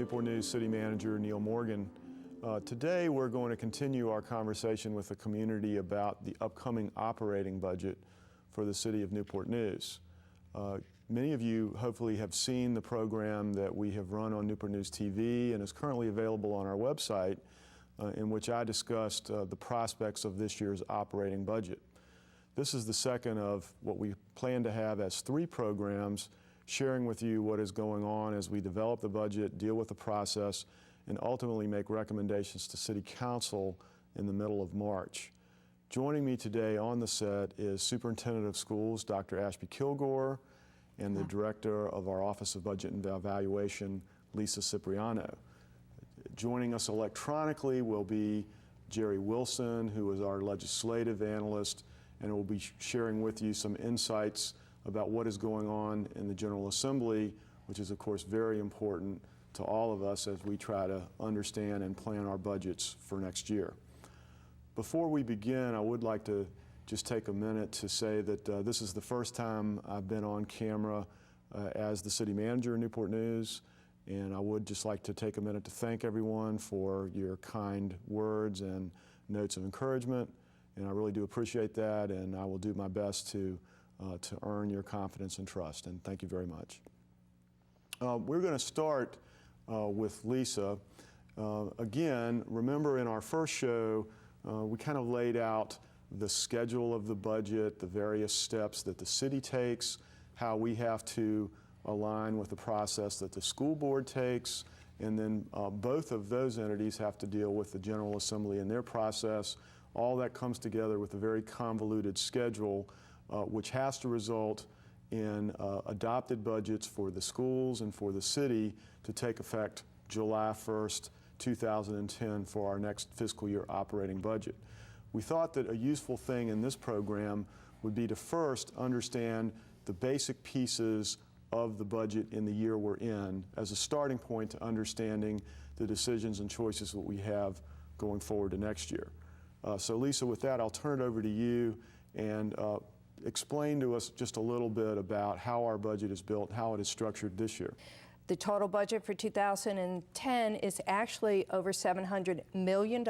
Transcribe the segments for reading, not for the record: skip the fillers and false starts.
Newport News City Manager Neil Morgan. Today we're going to continue our conversation with the community about the upcoming operating budget for the City of Newport News. Many of you hopefully have seen the program that we have run on Newport News TV and is currently available on our website, in which I discussed the prospects of this year's operating budget. This is the second of what we plan to have as 3 programs, sharing with you what is going on as we develop the budget, deal with the process, and ultimately make recommendations to City Council in the middle of March. Joining me today on the set is Superintendent of Schools, Dr. Ashby Kilgore, and the Director of our Office of Budget and Evaluation, Lisa Cipriano. Joining us electronically will be Jerri Wilson, who is our legislative analyst, and will be sharing with you some insights about what is going on in the General Assembly, which is of course very important to all of us as we try to understand and plan our budgets for next year. Before we begin, I would like to just take a minute to say that this is the first time I've been on camera as the City Manager of Newport News, and I would just like to take a minute to thank everyone for your kind words and notes of encouragement, and I really do appreciate that, and I will do my best to earn your confidence and trust, and thank you very much. We're going to start with Lisa. Again, remember in our first show, we kind of laid out the schedule of the budget, the various steps that the city takes, how we have to align with the process that the school board takes, and then both of those entities have to deal with the General Assembly and their process. All that comes together with a very convoluted schedule, which has to result in adopted budgets for the schools and for the city to take effect July 1st, 2010 for our next fiscal year operating budget. We thought that a useful thing in this program would be to first understand the basic pieces of the budget in the year we're in as a starting point to understanding the decisions and choices that we have going forward to next year. So Lisa, with that, I'll turn it over to you and explain to us just a little bit about how our budget is built, how it is structured this year. The total budget for 2010 is actually over $700 million,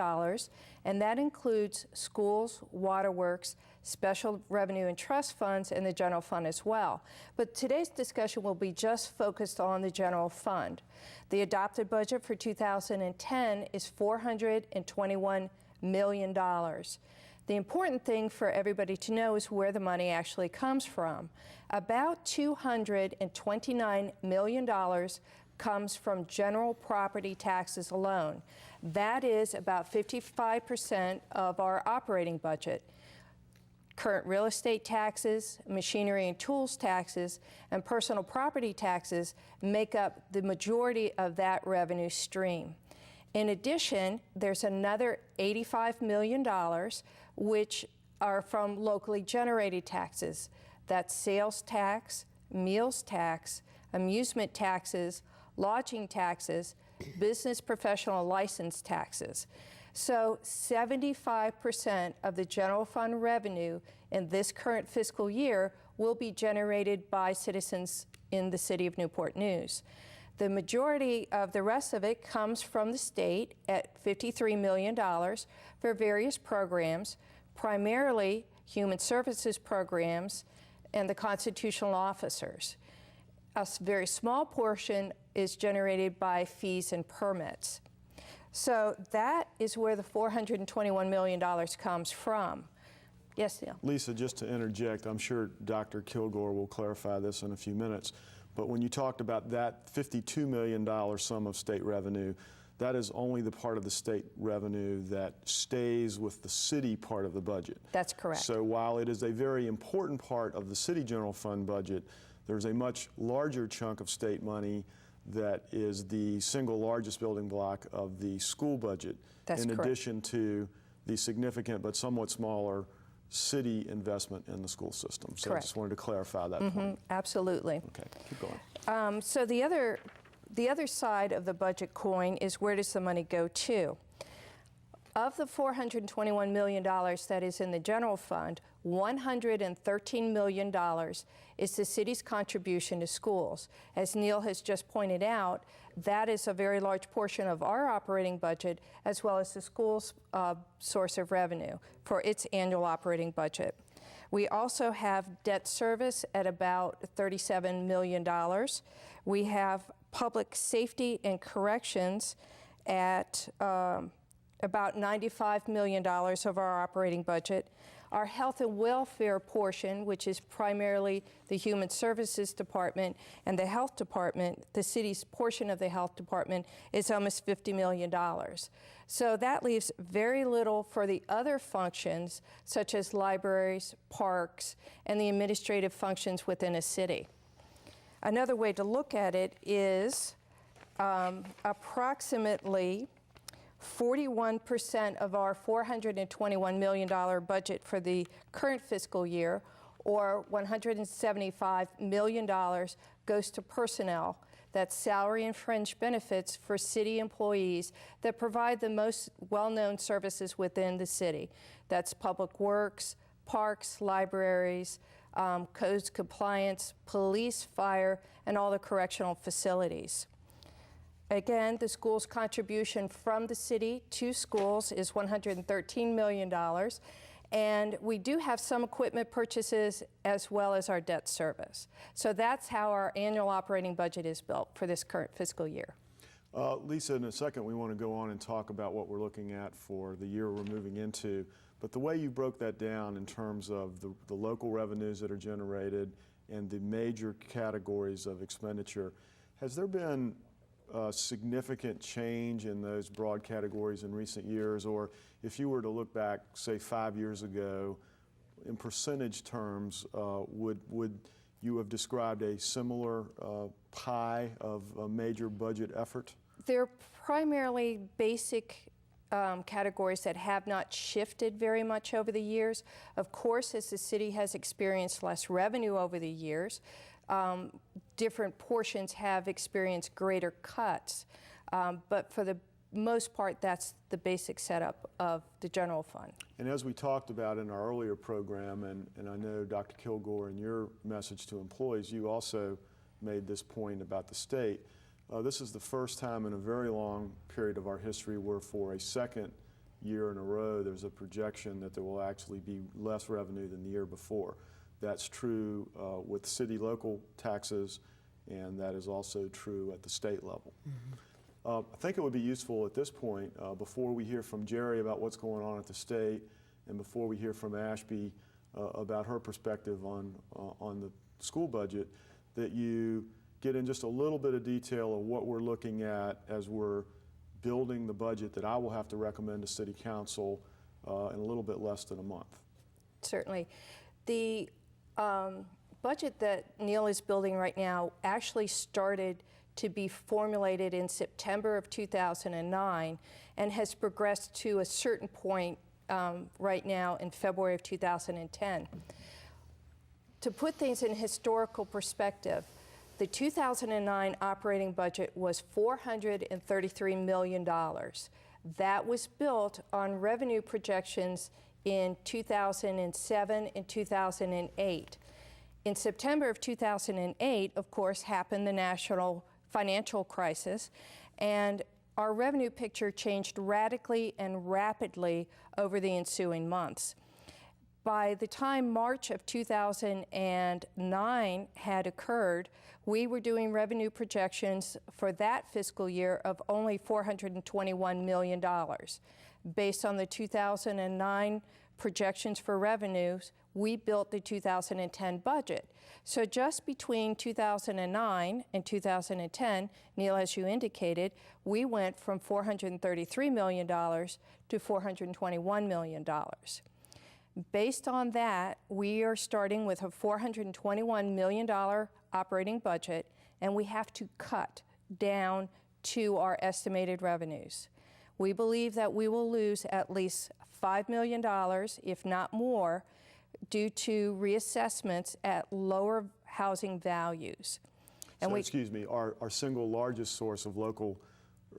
and that includes schools, waterworks, special revenue and trust funds, and the general fund as well. But today's discussion will be just focused on the general fund. The adopted budget for 2010 is $421 million. The important thing for everybody to know is where the money actually comes from. About $229 million comes from general property taxes alone. That is about 55% of our operating budget. Current real estate taxes, machinery and tools taxes, and personal property taxes make up the majority of that revenue stream. In addition, there's another $85 million which are from locally generated taxes. That's sales tax, meals tax, amusement taxes, lodging taxes, business professional license taxes. So 75% of the general fund revenue in this current fiscal year will be generated by citizens in the City of Newport News. The majority of the rest of it comes from the state at $53 million for various programs, primarily human services programs and the constitutional officers. A very small portion is generated by fees and permits. So that is where the $421 million comes from. Yes, Neil? Lisa, just to interject, I'm sure Dr. Kilgore will clarify this in a few minutes, but when you talked about that $52 million sum of state revenue, that is only the part of the state revenue that stays with the city part of the budget. That's correct. So while it is a very important part of the city general fund budget, there's a much larger chunk of state money that is the single largest building block of the school budget. That's correct. In addition to the significant but somewhat smaller city investment in the school system. So Correct. I just wanted to clarify that point. Absolutely. Okay, keep going. So the other side of the budget coin is where does the money go to? Of the $421 million that is in the general fund, $113 million is the city's contribution to schools. As Neil has just pointed out, that is a very large portion of our operating budget, as well as the school's source of revenue for its annual operating budget. We also have debt service at about $37 million. We have public safety and corrections at about $95 million of our operating budget. Our health and welfare portion, which is primarily the Human Services Department and the Health Department, the city's portion of the Health Department, is almost $50 million. So that leaves very little for the other functions, such as libraries, parks, and the administrative functions within a city. Another way to look at it is approximately 41% of our $421 million budget for the current fiscal year, or $175 million, goes to personnel. That's salary and fringe benefits for city employees that provide the most well-known services within the city. That's public works, parks, libraries, codes compliance, police, fire, and all the correctional facilities. Again, the school's contribution from the city to schools is $113 million, and we do have some equipment purchases as well as our debt service. So that's how our annual operating budget is built for this current fiscal year. Lisa, in a second we want to go on and talk about what we're looking at for the year we're moving into, but the way you broke that down in terms of the local revenues that are generated and the major categories of expenditure, has there been significant change in those broad categories in recent years? Or if you were to look back, say 5 years ago, in percentage terms, would you have described a similar pie of a major budget effort? They're primarily basic categories that have not shifted very much over the years. Of course, as the city has experienced less revenue over the years, different portions have experienced greater cuts, but for the most part, that's the basic setup of the general fund. And as we talked about in our earlier program, and I know Dr. Kilgore, in your message to employees, you also made this point about the state. This is the first time in a very long period of our history where for a second year in a row there's a projection that there will actually be less revenue than the year before. That's true with city local taxes, and that is also true at the state level. I think it would be useful at this point, before we hear from Jerri about what's going on at the state, and before we hear from Ashby about her perspective on the school budget, that you get in just a little bit of detail of what we're looking at as we're building the budget that I will have to recommend to City Council in a little bit less than a month. Certainly. The budget that Neil is building right now actually started to be formulated in September of 2009 and has progressed to a certain point right now in February of 2010. To put things in historical perspective, the 2009 operating budget was $433 million. That was built on revenue projections in 2007 and 2008. In September of 2008, of course, happened the national financial crisis, and our revenue picture changed radically and rapidly over the ensuing months. By the time March of 2009 had occurred, we were doing revenue projections for that fiscal year of only $421 million. Based on the 2009 projections for revenues, we built the 2010 budget. So just between 2009 and 2010, Neil, as you indicated, we went from $433 million to $421 million. Based on that, we are starting with a $421 million operating budget, and we have to cut down to our estimated revenues. We believe that we will lose at least $5 million, if not more, due to reassessments at lower housing values. And so, excuse me, our single largest source of local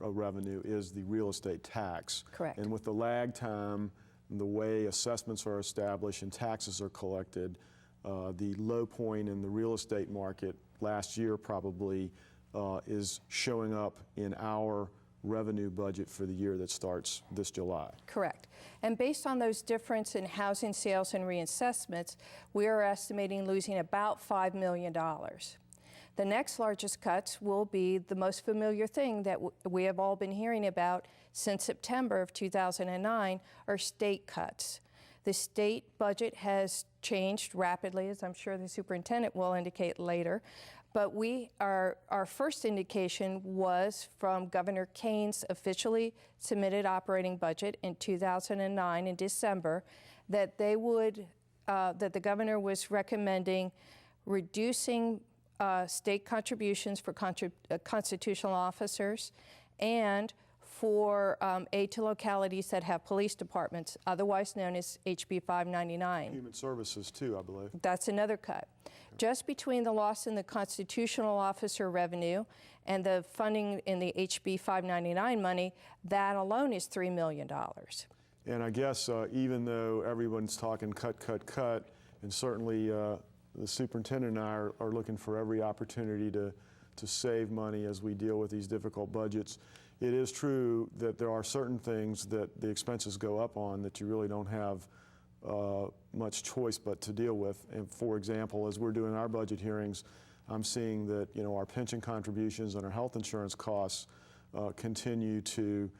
revenue is the real estate tax. Correct. And with the lag time, the way assessments are established and taxes are collected, the low point in the real estate market last year probably is showing up in our revenue budget for the year that starts this July. Correct. And based on those difference in housing sales and reassessments, we are estimating losing about $5 million. The next largest cuts will be the most familiar thing that we have all been hearing about since September of 2009, are state cuts. The state budget has changed rapidly, as I'm sure the superintendent will indicate later. But our first indication was from Governor Kane's officially submitted operating budget in 2009 in December, that that the governor was recommending reducing state contributions for constitutional officers and for aid to localities that have police departments, otherwise known as HB 599. Human Services too, I believe. That's another cut. Just between the loss in the constitutional officer revenue and the funding in the HB 599 money, that alone is $3 million. And I guess even though everyone's talking cut, and certainly the superintendent and I are looking for every opportunity to save money as we deal with these difficult budgets, it is true that there are certain things that the expenses go up on that you really don't have much choice but to deal with. And for example, as we're doing our budget hearings, I'm seeing that our pension contributions and our health insurance costs continue to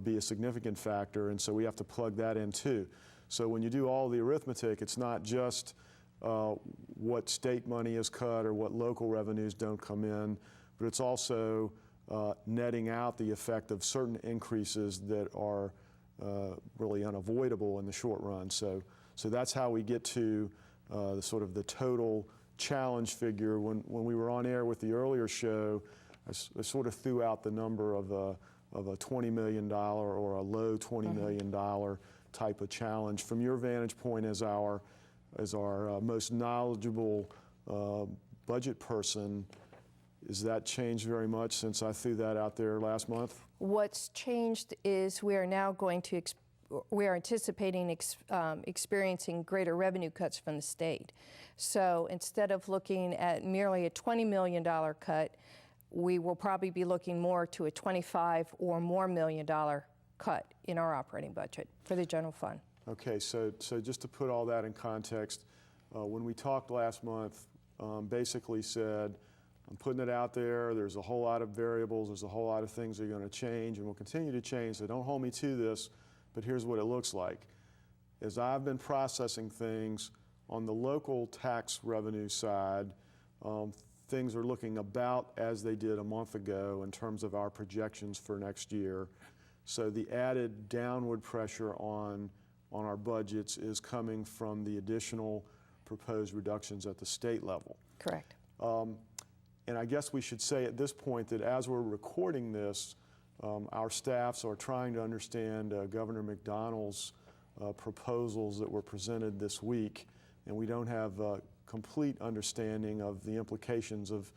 be a significant factor, and so we have to plug that in too. So when you do all the arithmetic, it's not just what state money is cut or what local revenues don't come in, but it's also netting out the effect of certain increases that are really unavoidable in the short run. So that's how we get to the sort of the total challenge figure. When we were on air with the earlier show, I sort of threw out the number of a $20 million or a low $20 million type of challenge. From your vantage point as our most knowledgeable budget person, has that changed very much since I threw that out there last month? What's changed is we are now we are anticipating experiencing greater revenue cuts from the state. So instead of looking at merely a $20 million cut, we will probably be looking more to a $25 or more million cut in our operating budget for the general fund. Okay, so just to put all that in context, when we talked last month, basically said, I'm putting it out there, there's a whole lot of variables, there's a whole lot of things that are going to change and will continue to change, so don't hold me to this, but here's what it looks like. As I've been processing things on the local tax revenue side, things are looking about as they did a month ago in terms of our projections for next year. So the added downward pressure on our budgets is coming from the additional proposed reductions at the state level. Correct. And I guess we should say at this point that as we're recording this, our staffs are trying to understand Governor McDonnell's proposals that were presented this week, and we don't have a complete understanding of the implications of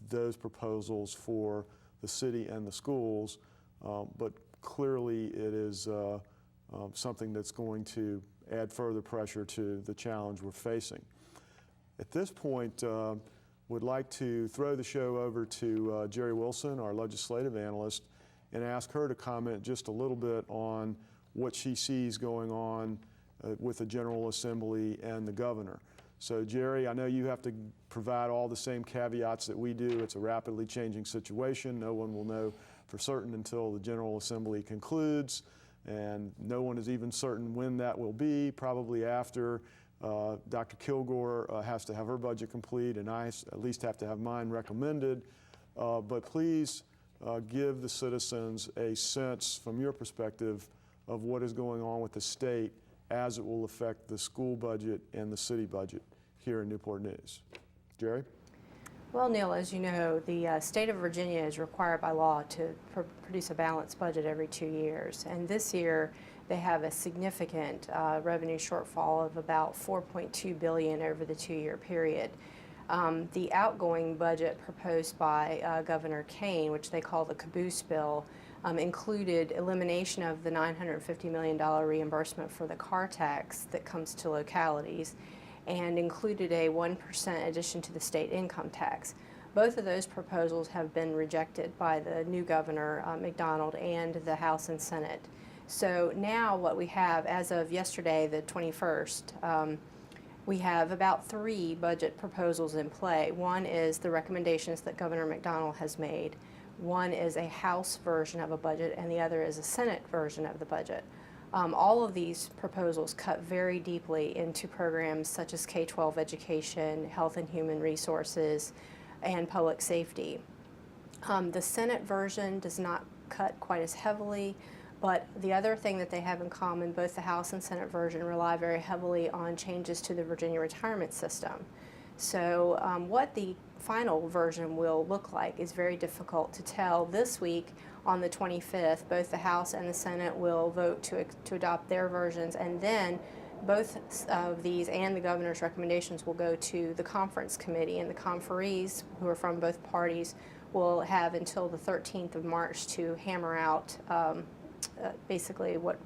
those proposals for the city and the schools, but clearly it is something that's going to add further pressure to the challenge we're facing. At this point, would like to throw the show over to Jerri Wilson, our legislative analyst, and ask her to comment just a little bit on what she sees going on with the General Assembly and the governor. So Jerri, I know you have to provide all the same caveats that we do. It's a rapidly changing situation. No one will know for certain until the General Assembly concludes, and no one is even certain when that will be, probably after Dr. Kilgore has to have her budget complete, and I at least have to have mine recommended. But please give the citizens a sense from your perspective of what is going on with the state as it will affect the school budget and the city budget here in Newport News. Jerri? Well, Neil, as you know, the state of Virginia is required by law to produce a balanced budget every 2 years. And this year, they have a significant revenue shortfall of about $4.2 billion over the 2-year period. The outgoing budget proposed by Governor Kane, which they call the caboose bill, included elimination of the $950 million reimbursement for the car tax that comes to localities, and included a 1% addition to the state income tax. Both of those proposals have been rejected by the new governor, McDonald, and the House and Senate. So now what we have, as of yesterday, the 21st, we have about 3 budget proposals in play. One is the recommendations that Governor McDonald has made. One is a House version of a budget, and the other is a Senate version of the budget. All of these proposals cut very deeply into programs such as K-12 education, health and human resources, and public safety. The Senate version does not cut quite as heavily, but the other thing that they have in common, both the House and Senate version rely very heavily on changes to the Virginia retirement system. So what the final version will look like is very difficult to tell. This week, on the 25th, both the House and the Senate will vote to adopt their versions, and then both of these and the governor's recommendations will go to the conference committee, and the conferees, who are from both parties, will have until the 13th of March to hammer out basically what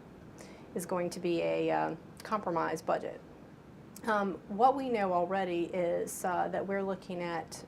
is going to be a compromise budget. What we know already is that we're looking at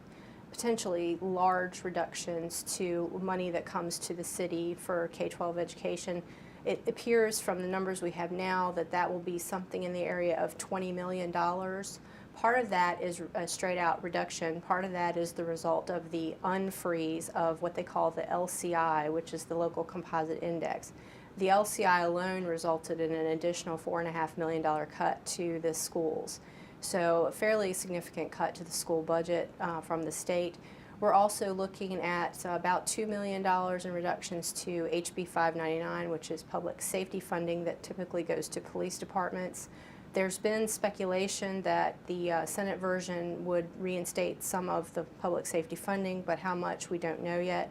potentially large reductions to money that comes to the city for K-12 education. It appears from the numbers we have now that that will be something in the area of $20 million. Part of that is a straight out reduction. Part of that is the result of the unfreeze of what they call the LCI, which is the local composite index. The LCI alone resulted in an additional $4.5 million cut to the schools. So a fairly significant cut to the school budget from the state. We're also looking at about $2 million in reductions to HB 599, which is public safety funding that typically goes to police departments. There's been speculation that the Senate version would reinstate some of the public safety funding, but how much we don't know yet.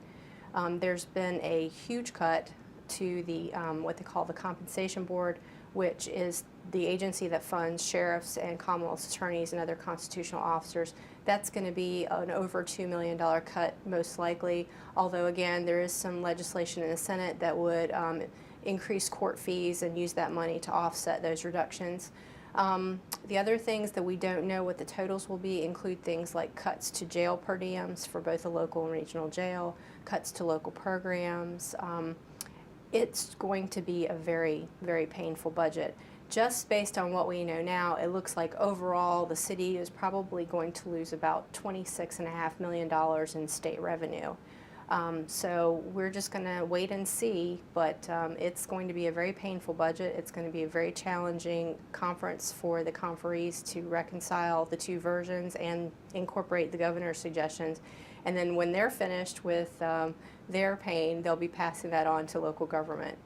There's been a huge cut to the what they call the compensation board, which is the agency that funds sheriffs and commonwealth attorneys and other constitutional officers. That's going to be an over $2 million cut most likely, although again there is some legislation in the Senate that would increase court fees and use that money to offset those reductions. The other things that we don't know what the totals will be include things like cuts to jail per diems for both the local and regional jail, cuts to local programs. It's going to be a very, very painful budget. Just based on what we know now, it looks like overall the city is probably going to lose about $26.5 million in state revenue. So we're just going to wait and see, but it's going to be a very painful budget. It's going to be a very challenging conference for the conferees to reconcile the two versions and incorporate the governor's suggestions. And then when they're finished with their pain, they'll be passing that on to local government.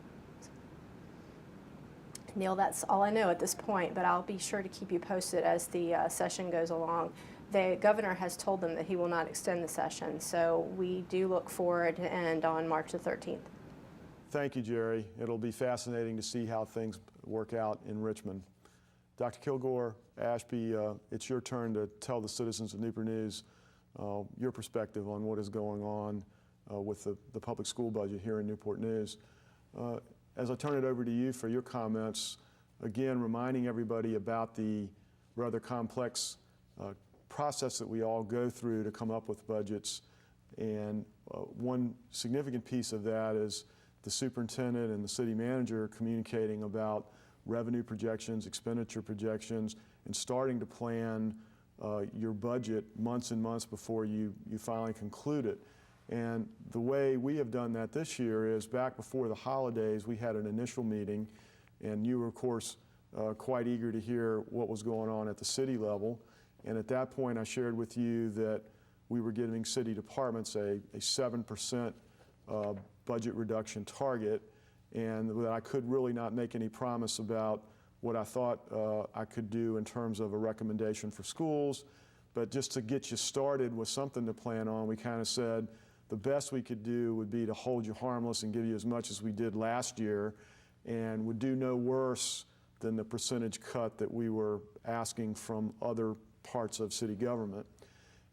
Neil, that's all I know at this point, but I'll be sure to keep you posted as the session goes along. The governor has told them that he will not extend the session, so we do look forward to end on March the 13th. Thank you, Jerry. It'll be fascinating to see how things work out in Richmond. Dr. Kilgore, Ashby, it's your turn to tell the citizens of Newport News your perspective on what is going on with the public school budget here in Newport News. As I turn it over to you for your comments, again, reminding everybody about the rather complex process that we all go through to come up with budgets. And one significant piece of that is the superintendent and the city manager communicating about revenue projections, expenditure projections, and starting to plan your budget months and months before you finally conclude it. And the way we have done that this year is back before the holidays, we had an initial meeting, and you were, of course, quite eager to hear what was going on at the city level. And at that point, I shared with you that we were giving city departments a 7% budget reduction target, and that I could really not make any promise about what I thought I could do in terms of a recommendation for schools. But just to get you started with something to plan on, we kind of said the best we could do would be to hold you harmless and give you as much as we did last year, and would do no worse than the percentage cut that we were asking from other parts of city government.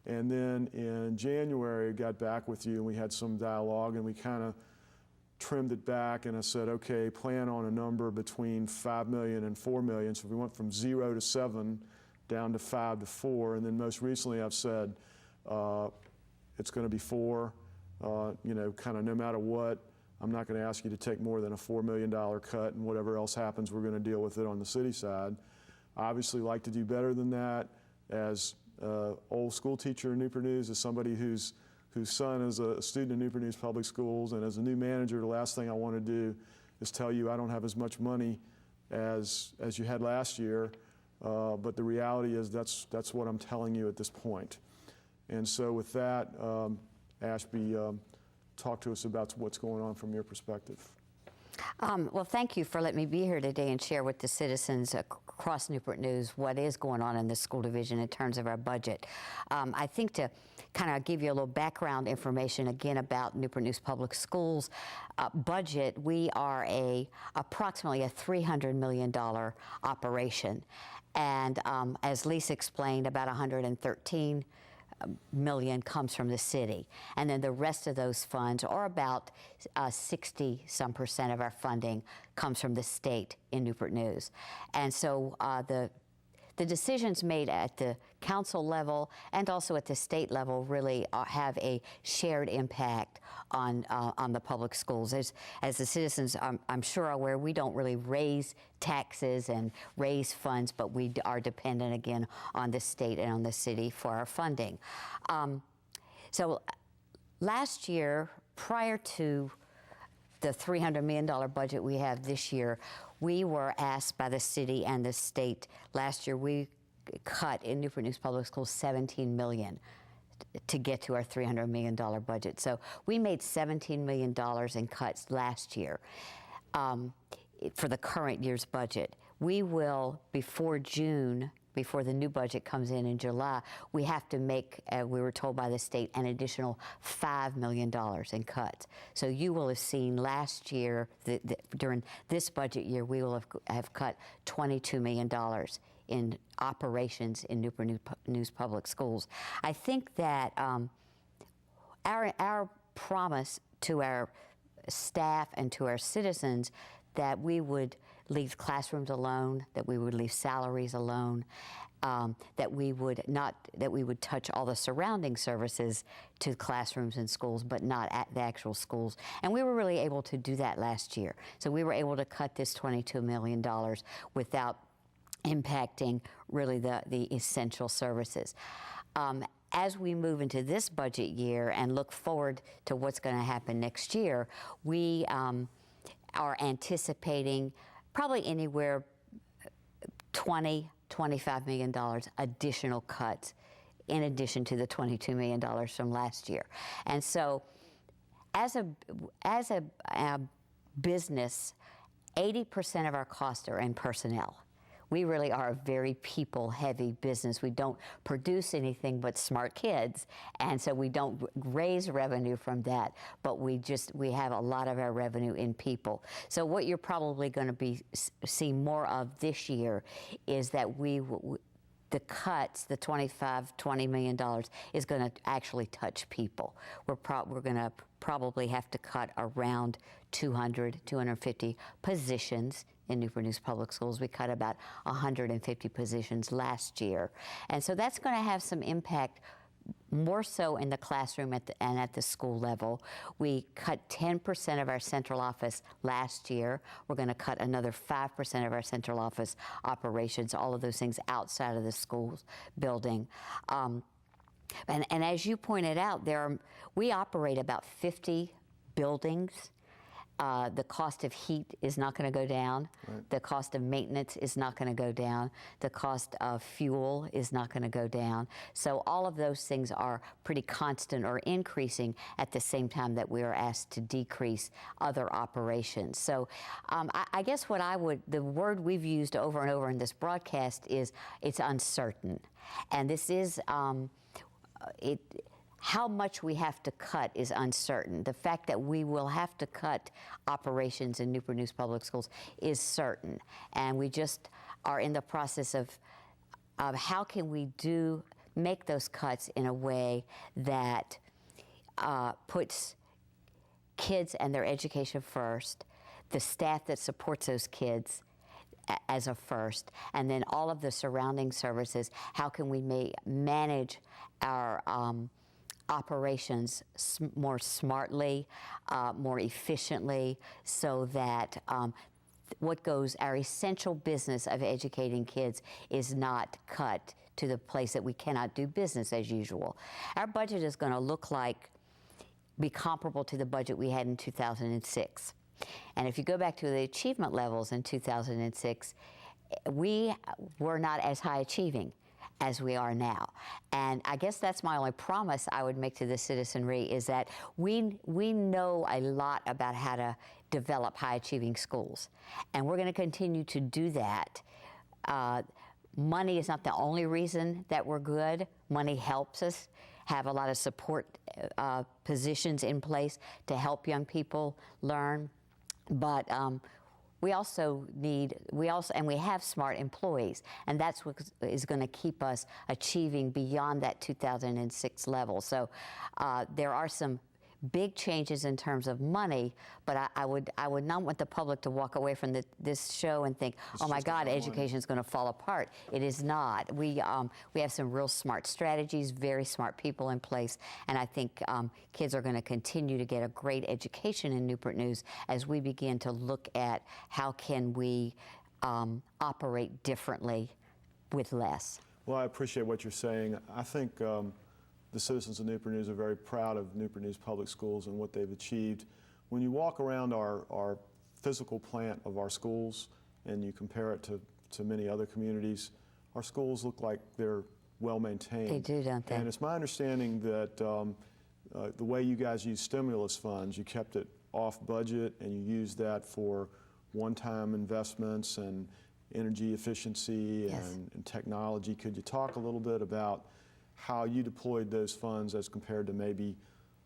And then in January, I got back with you and we had some dialogue and we kind of trimmed it back, and I said, okay, plan on a number between 5 million and 4 million. So we went from 0 to 7 down to 5 to 4, and then most recently I've said it's going to be 4. You know, kind of no matter what, I'm not going to ask you to take more than a $4 million cut, and whatever else happens, we're going to deal with it on the city side. Obviously, like to do better than that. As old school teacher in Newport News, as somebody whose son is a student in Newport News Public Schools, and as a new manager, the last thing I want to do is tell you I don't have as much money as you had last year, but the reality is that's what I'm telling you at this point. And so with that, Ashby, talk to us about what's going on from your perspective. Well, thank you for letting me be here today and share with the citizens across Newport News what is going on in the school division in terms of our budget. I think to kind of give you a little background information again about Newport News Public Schools budget, we are approximately a $300 million operation. And as Lisa explained, about 113 million comes from the city, and then the rest of those funds, or about 60% of our funding, comes from the state in Newport News. And so the decisions made at the council level and also at the state level really have a shared impact on the public schools. As the citizens, I'm sure are aware, we don't really raise taxes and raise funds, but we are dependent again on the state and on the city for our funding. So last year, prior to the $300 million budget we have this year, we were asked by the city and the state. Last year, we cut in Newport News Public Schools $17 million to get to our $300 million budget. So we made $17 million in cuts last year for the current year's budget. We will, before June, before the new budget comes in July, we have to make, we were told by the state, an additional $5 million in cuts. So you will have seen last year, during this budget year, we will have cut $22 million in operations in Newport News Public Schools. I think that our promise to our staff and to our citizens that we would leave classrooms alone, that we would leave salaries alone, that we would touch all the surrounding services to classrooms and schools, but not at the actual schools. And we were really able to do that last year. So we were able to cut this $22 million without impacting really the essential services. As we move into this budget year and look forward to what's going to happen next year, we are anticipating probably anywhere $25 million additional cuts in addition to the $22 million from last year. And so as a business, 80% of our costs are in personnel. We really are a very people-heavy business. We don't produce anything but smart kids, and so we don't raise revenue from that, but we have a lot of our revenue in people. So what you're probably going to see more of this year is that the cuts, the $20 million, is going to actually touch people. We're going to probably have to cut around 250 positions in Newport News Public Schools. We cut about 150 positions last year. And so that's going to have some impact more so in the classroom and at the school level. We cut 10% of our central office last year. We're going to cut another 5% of our central office operations, all of those things outside of the schools building. And as you pointed out, we operate about 50 buildings. The cost of heat is not going to go down. Right. The cost of maintenance is not going to go down. The cost of fuel is not going to go down. So all of those things are pretty constant or increasing at the same time that we are asked to decrease other operations. So I guess the word we've used over and over in this broadcast is it's uncertain. And this is, how much we have to cut is uncertain. The fact that we will have to cut operations in Newport News Public Schools is certain. And we just are in the process of how can we make those cuts in a way that puts kids and their education first, the staff that supports those kids as a first, and then all of the surrounding services. How can we manage our operations more smartly, more efficiently, so that our essential business of educating kids is not cut to the place that we cannot do business as usual. Our budget is going to be comparable to the budget we had in 2006. And if you go back to the achievement levels in 2006, we were not as high achieving as we are now. And I guess that's my only promise I would make to the citizenry, is that we know a lot about how to develop high achieving schools. And we're going to continue to do that. Money is not the only reason that we're good. Money helps us have a lot of support positions in place to help young people learn. But we have smart employees, and that's what is going to keep us achieving beyond that 2006 level. So there are some big changes in terms of money, but I would not want the public to walk away from this show and think, oh my God, education is going to fall apart. It is not. We have some real smart strategies, very smart people in place, and I think kids are going to continue to get a great education in Newport News as we begin to look at how can we operate differently with less. Well, I appreciate what you're saying. I think the citizens of Newport News are very proud of Newport News Public Schools and what they've achieved. When you walk around our physical plant of our schools and you compare it to many other communities, our schools look like they're well maintained. They do, don't they? And it's my understanding that the way you guys use stimulus funds, you kept it off budget and you used that for one-time investments and energy efficiency and technology. Could you talk a little bit about how you deployed those funds as compared to maybe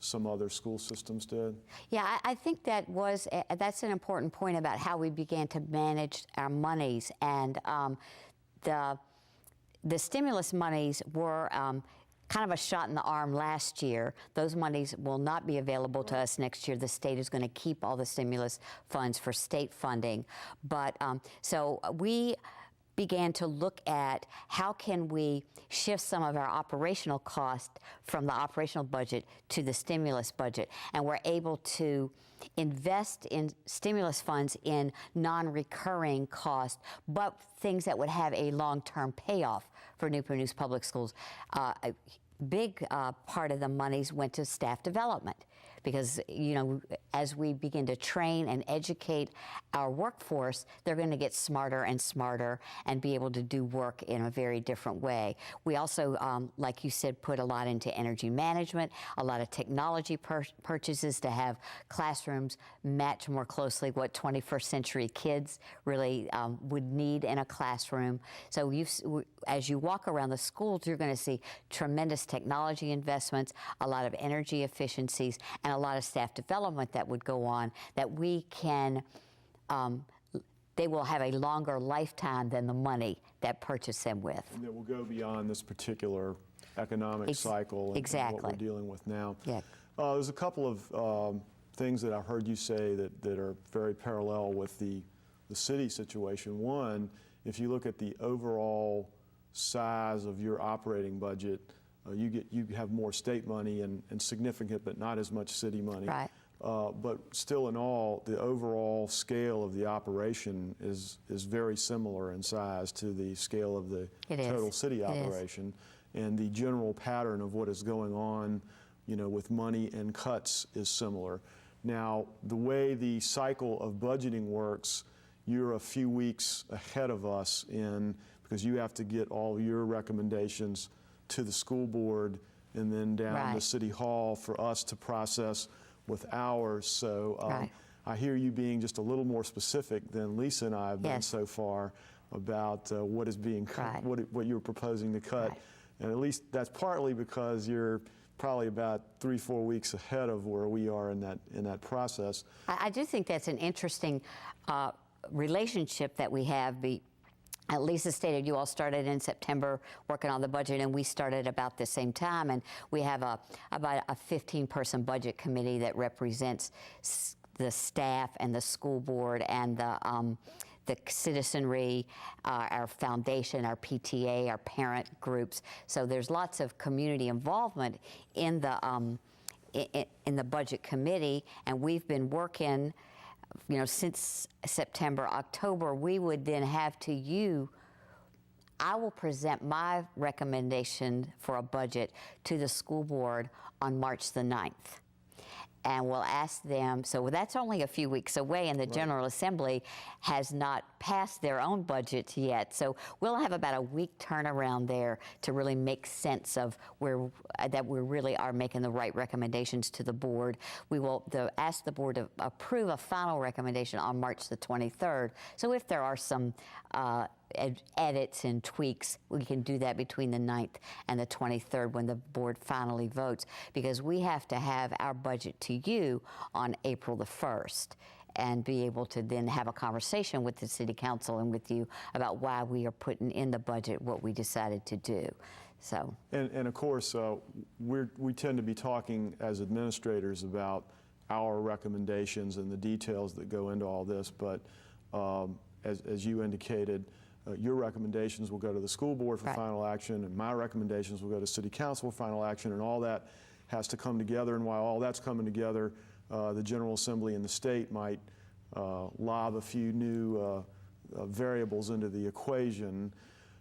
some other school systems did? Yeah, I think that's an important point about how we began to manage our monies. And the stimulus monies were kind of a shot in the arm last year. Those monies will not be available to us next year. The state is going to keep all the stimulus funds for state funding. But so we began to look at how can we shift some of our operational cost from the operational budget to the stimulus budget. And we're able to invest in stimulus funds in non-recurring costs, but things that would have a long-term payoff for Newport News Public Schools. A big part of the monies went to staff development, because, you know, as we begin to train and educate our workforce, they're going to get smarter and smarter and be able to do work in a very different way. We also, like you said, put a lot into energy management, a lot of technology purchases to have classrooms match more closely what 21st century kids really would need in a classroom. So as you walk around the schools, you're going to see tremendous technology investments, a lot of energy efficiencies, and a lot of staff development that would go on that we can, they will have a longer lifetime than the money that purchased them with. And that will go beyond this particular economic cycle and what we're dealing with now. Yeah. There's a couple of things that I've heard you say that are very parallel with the city situation. One, if you look at the overall size of your operating budget, you have more state money and significant, but not as much city money. Right. But still in all, the overall scale of the operation is very similar in size to the scale of the total city operation. And the general pattern of what is going on, you know, with money and cuts is similar. Now, the way the cycle of budgeting works, you're a few weeks ahead of us because you have to get all your recommendations to the school board and then down to City Hall for us to process with ours. So I hear you being just a little more specific than Lisa and I have been so far about what is being cut, what you're proposing to cut. And at least that's partly because you're probably about 3-4 weeks ahead of where we are in that process. I do think that's an interesting relationship that we have Lisa stated you all started in September working on the budget, and we started about the same time. And we have about a 15-person budget committee that represents the staff and the school board and the citizenry, our foundation, our PTA, our parent groups. So there's lots of community involvement in the budget committee, and we've been working, since September, October. We would then have to you. I will present my recommendation for a budget to the school board on March the 9th. And we'll ask them, so that's only a few weeks away, and the General Assembly has not passed their own budget yet. So we'll have about a week turnaround there to really make sense of that we really are making the right recommendations to the board. We will ask the board to approve a final recommendation on March the 23rd. So if there are some edits and tweaks, we can do that between the 9th and the 23rd when the board finally votes, because we have to have our budget to you on April the 1st and be able to then have a conversation with the City Council and with you about why we are putting in the budget what we decided to do. So, and of course, we tend to be talking as administrators about our recommendations and the details that go into all this, but as you indicated, your recommendations will go to the school board for final action, and my recommendations will go to City Council for final action, and all that has to come together. And while all that's coming together, the General Assembly and the state might lob a few new variables into the equation.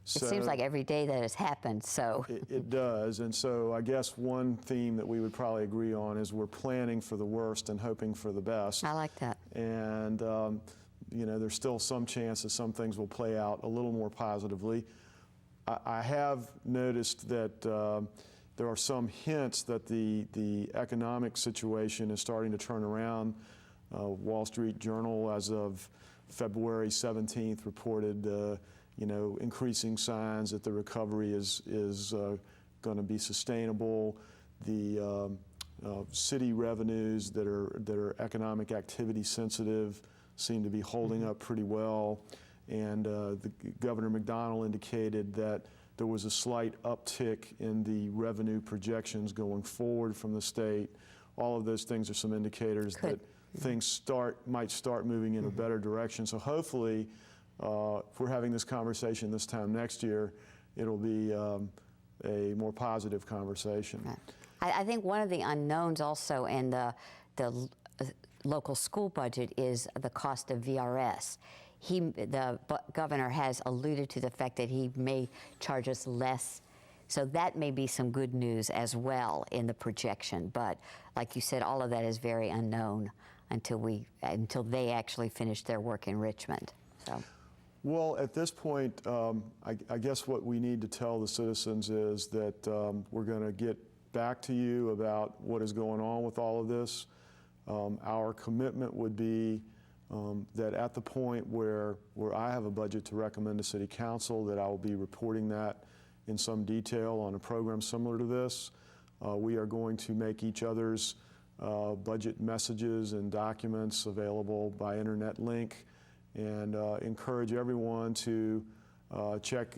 So it seems like every day that has happened, so. It does, and so I guess one theme that we would probably agree on is we're planning for the worst and hoping for the best. I like that. And there's still some chance that some things will play out a little more positively. I have noticed that there are some hints that the economic situation is starting to turn around. Wall Street Journal, as of February 17th, reported increasing signs that the recovery is going to be sustainable. The city revenues that are economic activity sensitive seem to be holding up pretty well, and Governor McDonnell indicated that there was a slight uptick in the revenue projections going forward from the state. All of those things are some indicators that things might start moving in a better direction. So hopefully, if we're having this conversation this time next year, it'll be a more positive conversation. Right. I think one of the unknowns also in the local school budget is the cost of VRS. The governor has alluded to the fact that he may charge us less, so that may be some good news as well in the projection. But like you said, all of that is very unknown until they actually finish their work in Richmond. So. Well, at this point, I guess what we need to tell the citizens is that we're going to get back to you about what is going on with all of this. Our commitment would be that at the point where I have a budget to recommend to City Council, that I will be reporting that in some detail on a program similar to this. We are going to make each other's budget messages and documents available by internet link, and encourage everyone to check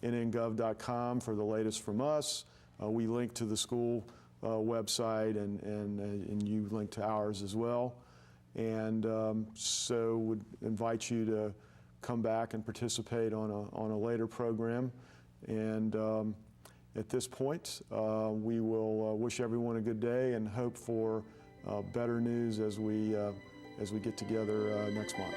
nnGov.com for the latest from us. We link to the school website, and you link to ours as well. And so would invite you to come back and participate on a later program. And at this point, we will wish everyone a good day and hope for better news as we get together next month.